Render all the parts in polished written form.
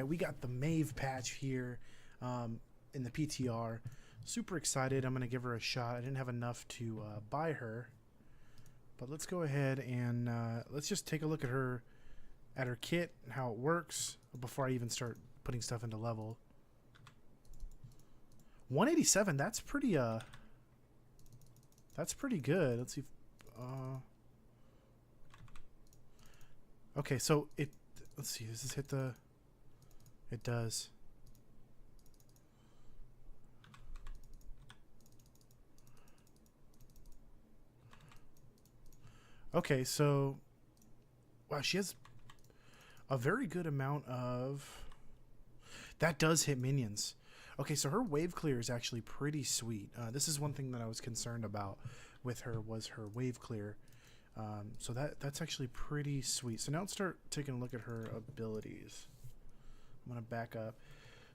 right, we got the Maiev patch here in the PTR. Super excited. I'm going to give her a shot. I didn't have enough to buy her. But let's go ahead and let's just take a look at her kit and how it works before I even start putting stuff into level. 187, that's pretty good. Let's see if, okay, so let's see, does this hit the, it does. Okay, so wow, she has a very good amount of, that does hit minions. Okay, so her wave clear is actually pretty sweet. This is one thing that I was concerned about with her, was her wave clear. So that's actually pretty sweet. So now let's start taking a look at her abilities. I'm going to back up.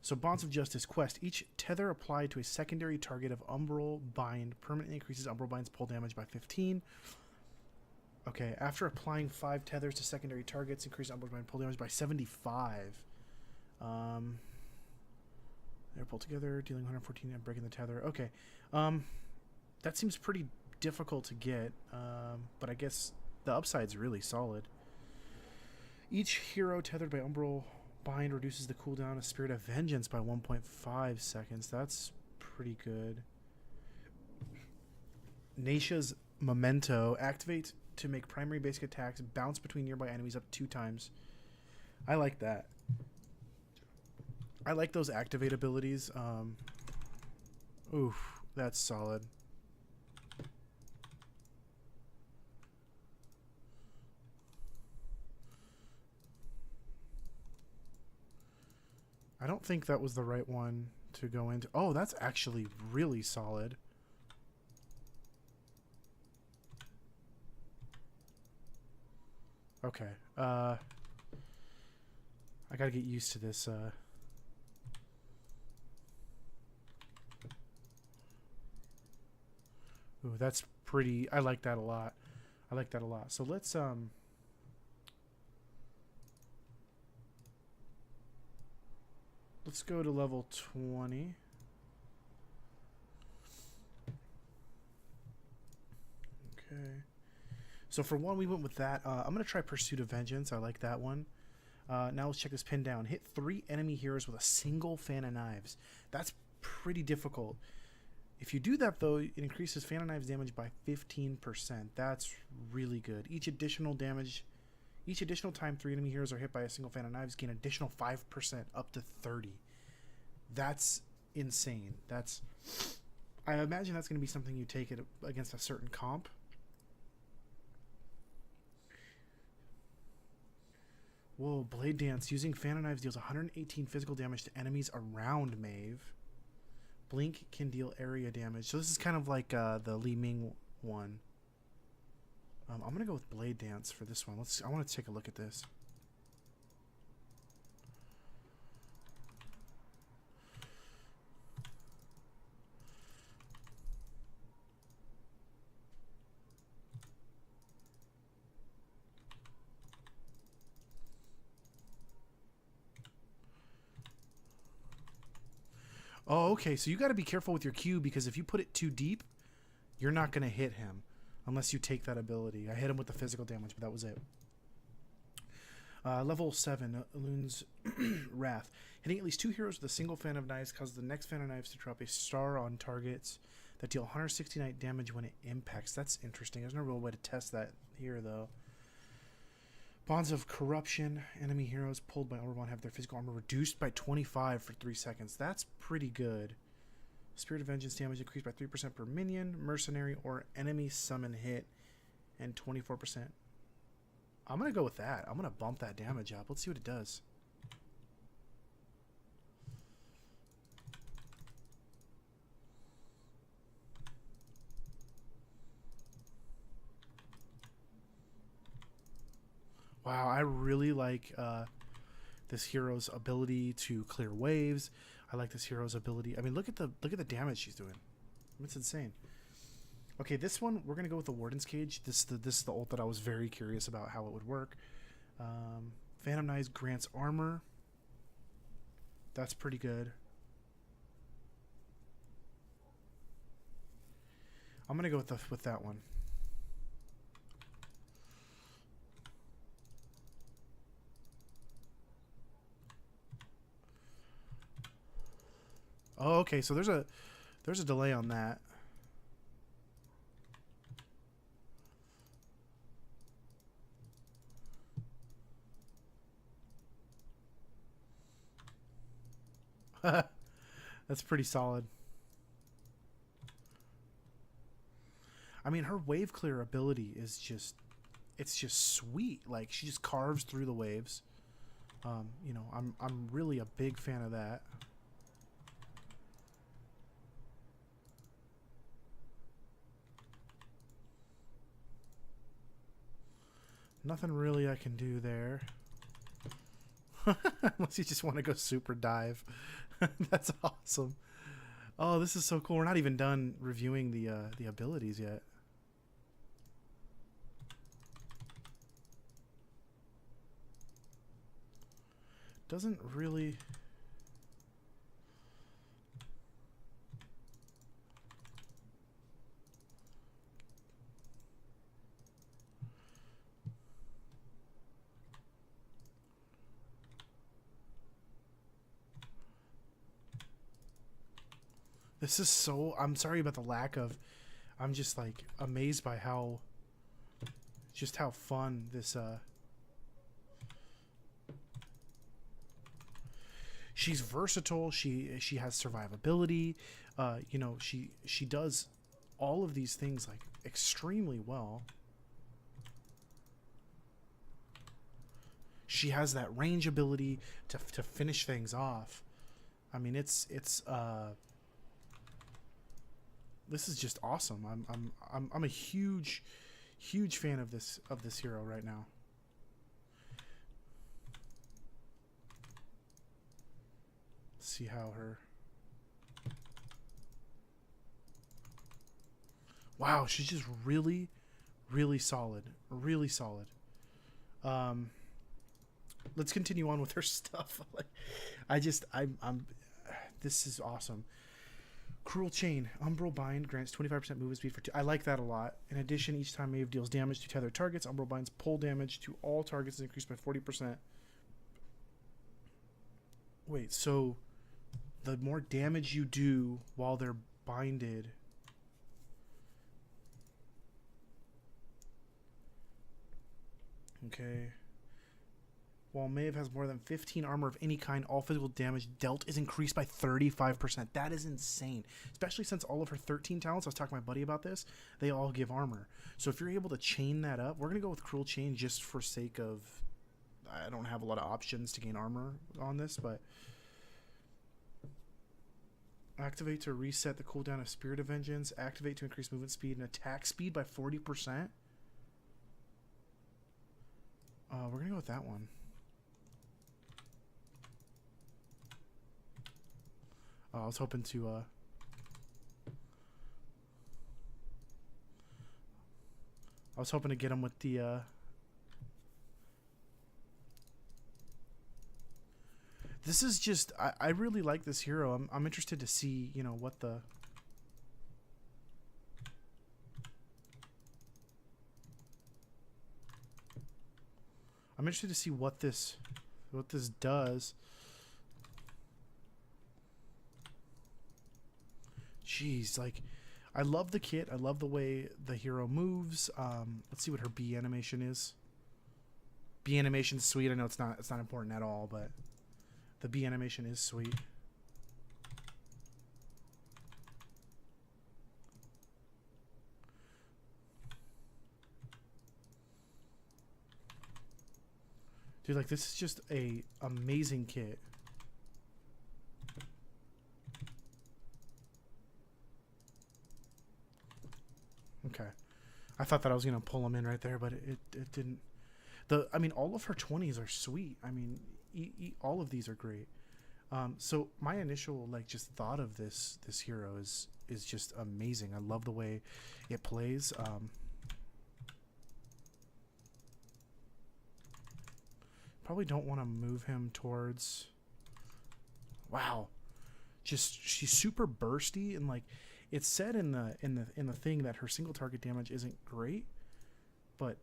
So Bonds of Justice quest. Each tether applied to a secondary target of Umbral Bind permanently increases Umbral Bind's pull damage by 15. Okay, after applying 5 tethers to secondary targets, increase Umbral Bind pull damage by 75. They're pulled together, dealing 114 and breaking the tether. Okay, that seems pretty difficult to get, but I guess the upside's really solid. Each hero tethered by Umbral Bind reduces the cooldown of Spirit of Vengeance by 1.5 seconds. That's pretty good. Naisha's Memento. Activate to make primary basic attacks bounce between nearby enemies up to 2 times. I like that. I like those activate abilities. Oof, that's solid. I don't think that was the right one to go into. Oh, that's actually really solid. Okay. I gotta get used to this. Ooh, that's pretty. I like that a lot. I like that a lot. So let's go to level 20. Okay. So for one, we went with that. I'm going to try Pursuit of Vengeance. I like that one. Now let's check this pin down. Hit 3 enemy heroes with a single fan of knives. That's pretty difficult. If you do that, though, it increases fan of knives damage by 15%. That's really good. Each additional time 3 enemy heroes are hit by a single fan of knives gain additional 5% up to 30. That's insane. I imagine that's going to be something you take it against a certain comp. Whoa, Blade Dance. Using fan of knives deals 118 physical damage to enemies around Maiev. Blink can deal area damage. So this is kind of like the Li Ming one. I'm going to go with Blade Dance for this one. I want to take a look at this. Oh, okay. So you got to be careful with your Q, because if you put it too deep, you're not going to hit him unless you take that ability. I hit him with the physical damage, but that was it. Level 7, Elun's Wrath. Hitting at least 2 heroes with a single fan of knives causes the next fan of knives to drop a star on targets that deal 169 damage when it impacts. That's interesting. There's no real way to test that here, though. Bonds of Corruption. Enemy heroes pulled by Overbond have their physical armor reduced by 25 for 3 seconds. That's pretty good. Spirit of Vengeance damage increased by 3% per minion, mercenary, or enemy summon hit, and 24%. I'm going to go with that. I'm going to bump that damage up. Let's see what it does. Wow, I really like this hero's ability to clear waves. I like this hero's ability. I mean, look at the damage she's doing. It's insane. Okay, this one we're gonna go with the Warden's Cage. This is the ult that I was very curious about how it would work. Phantom Knives grants armor. That's pretty good. I'm gonna go with that one. Oh, okay. So there's a delay on that. That's pretty solid. I mean, her wave clear ability is just, it's just sweet. Like, she just carves through the waves. You know, I'm really a big fan of that. Nothing really I can do there. Unless you just want to go super dive. That's awesome. Oh, this is so cool. We're not even done reviewing the abilities yet. Doesn't really... This is so... I'm sorry about the lack of... I'm just, like, amazed by how... Just how fun this... She's versatile. She has survivability. You know, she does all of these things, like, extremely well. She has that range ability to finish things off. I mean, it's this is just awesome. I'm a huge fan of this hero right now. Let's see how her... Wow, she's just really solid. Really solid. Let's continue on with her stuff. I'm this is awesome. Cruel Chain. Umbral Bind grants 25% movement speed for 2. I like that a lot. In addition, each time Maiev deals damage to tethered targets, Umbral Bind's pull damage to all targets is increased by 40%. Wait, so the more damage you do while they're binded... Okay. While Maiev has more than 15 armor of any kind, all physical damage dealt is increased by 35%. That is insane. Especially since all of her 13 talents, I was talking to my buddy about this, they all give armor. So if you're able to chain that up, we're going to go with Cruel Chain just for sake of... I don't have a lot of options to gain armor on this, but... Activate to reset the cooldown of Spirit of Vengeance. Activate to increase movement speed and attack speed by 40%. We're going to go with that one. I was hoping to... I was hoping to get him with the... This is just... I really like this hero. I'm interested to see, you know, what the... I'm interested to see what this does. Jeez, like, I love the kit. I love the way the hero moves. Let's see what her B animation is. B animation's sweet. I know it's not important at all, but the B animation is sweet. Dude, like, this is just a amazing kit. Okay. I thought that I was going to pull him in right there, but it didn't. I mean, all of her 20s are sweet. I mean, all of these are great. So my initial, like, just thought of this hero is just amazing. I love the way it plays. Probably don't want to move him towards Wow. Just she's super bursty, and like it's said in the thing that her single target damage isn't great, but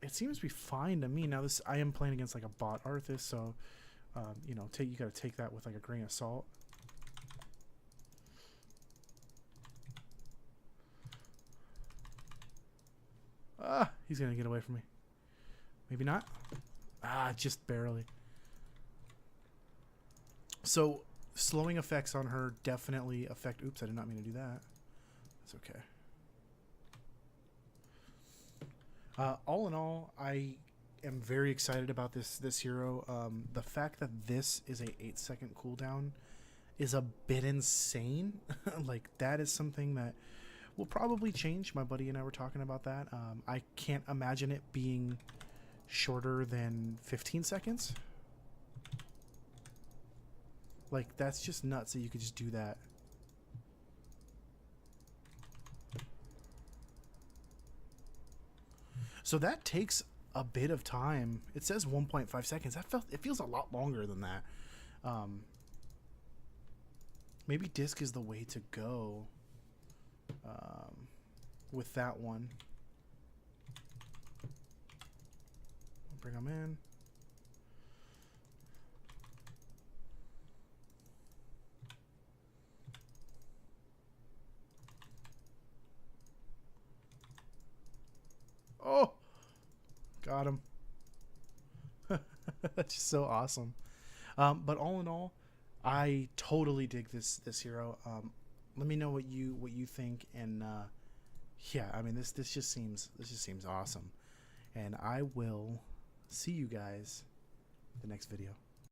it seems to be fine to me. Now this I am playing against like a bot Arthas, so you know, you got to take that with like a grain of salt. Ah, he's gonna get away from me. Maybe not. Ah, just barely. So slowing effects on her definitely affect. Oops, I did not mean to do that. That's okay. All in all, I am very excited about this hero. The fact that this is a 8-second cooldown is a bit insane. Like that is something that will probably change. My buddy and I were talking about that. I can't imagine it being shorter than 15 seconds. Like that's just nuts that you could just do that. So that takes a bit of time. It says 1.5 seconds. It feels a lot longer than that. Maybe disc is the way to go with that one. Bring them in. Oh, got him. That's just so awesome. But all in all, I totally dig this hero. Let me know what you think, and yeah, I mean this just seems awesome, and I will see you guys in the next video.